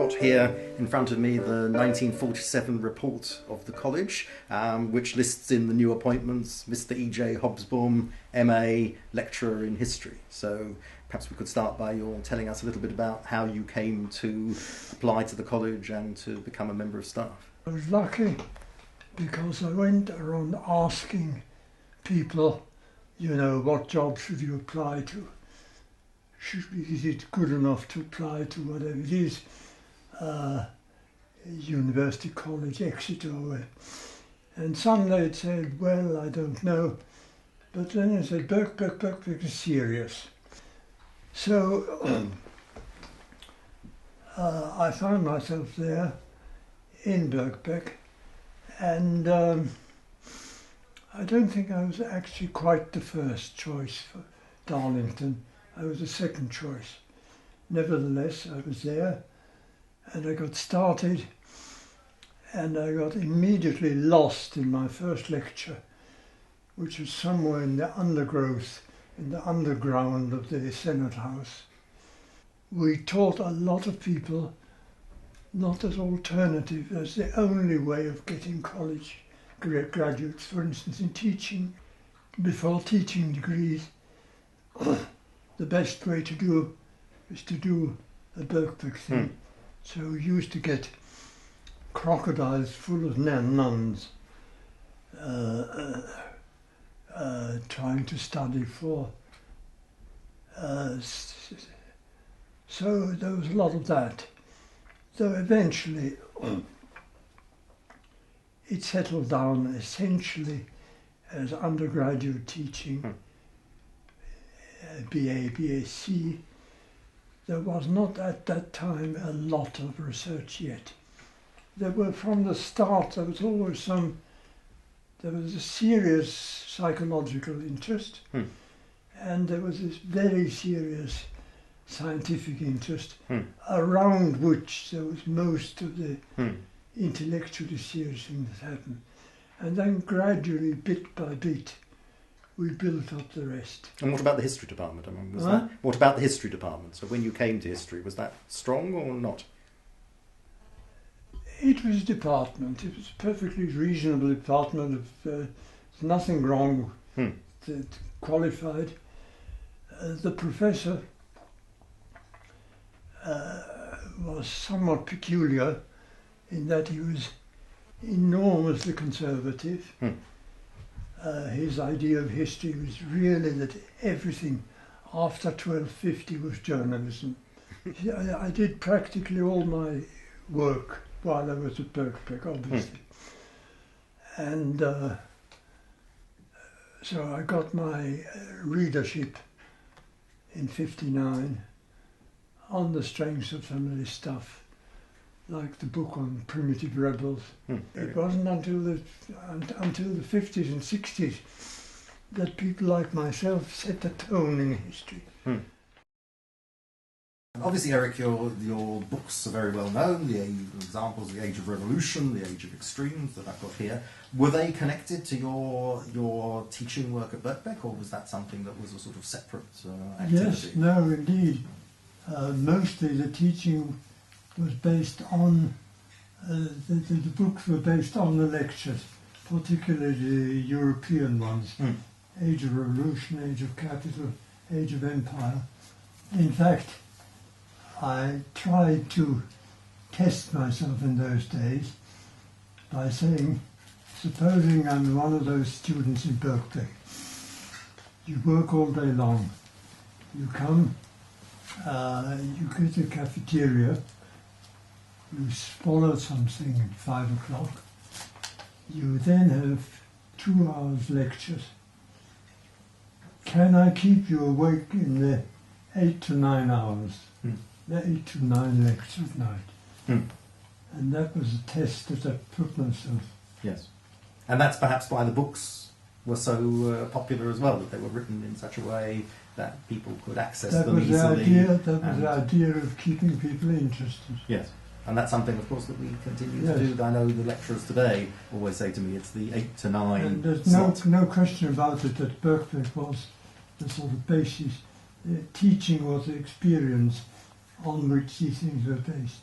got here in front of me the 1947 report of the college, which lists in the new appointments Mr. E.J. Hobsbawm, M.A., lecturer in history. So perhaps we could start by your telling us a little bit about how you came to apply to the college and to become a member of staff. I was lucky because I went around asking people, what job should you apply to? Is it good enough to apply to whatever it is? University College, Exeter. And some they'd said, well, I don't know. But then they said, Birkbeck is serious. So I found myself there in Birkbeck, and I don't think I was actually quite the first choice for Darlington. I was the second choice. Nevertheless, I was there, and I got started, and I got immediately lost in my first lecture, which was somewhere in the undergrowth, in the underground of the Senate House. We taught a lot of people, not as alternative, as the only way of getting college graduates, for instance, in teaching. Before teaching degrees, the best way to do is to do a Birkbeck thing. So we used to get crocodiles full of nuns trying to study for. So there was a lot of that. So eventually it settled down essentially as undergraduate teaching. BA, BSc. There was not at that time a lot of research yet. There were from the start, there was always there was a serious psychological interest, and there was this very serious scientific interest, around which there was most of the intellectually serious things that happened. And then gradually, bit by bit, we built up the rest. And what about the history department? What about the history department? So when you came to history, was that strong or not? It was a department. It was a perfectly reasonable department. There's nothing wrong. That qualified. The professor was somewhat peculiar in that he was enormously conservative. His idea of history was really that everything after 1250 was journalism. I did practically all my work while I was at Birkbeck, obviously. And so I got my readership in '59 on the strength of some of this stuff, like the book on primitive rebels. It wasn't until the 50s and 60s that people like myself set the tone in history. Obviously, Eric, your books are very well known. The examples, The Age of Revolution, The Age of Extremes that I've got here. Were they connected to your teaching work at Birkbeck, or was that something that was a sort of separate activity? Yes, no, indeed. Mostly the teaching was based on, the books were based on the lectures, particularly the European ones. Age of Revolution, Age of Capital, Age of Empire. In fact, I tried to test myself in those days by saying, supposing I'm one of those students in Birkbeck, you work all day long, you come, you go to the cafeteria, you swallow something at 5 o'clock, you then have 2 hours lectures. Can I keep you awake in the 8 to 9 hours? The 8 to 9 lectures at night. And that was a test that I put myself. Yes. And that's perhaps why the books were so popular as well, that they were written in such a way that people could access them easily. That was the idea of keeping people interested. Yes. And that's something, of course, that we continue to do. I know the lecturers today always say to me, it's the 8 to 9 And there's no question about it that Birkbeck was the sort of basis. Teaching was the experience on which these things were based.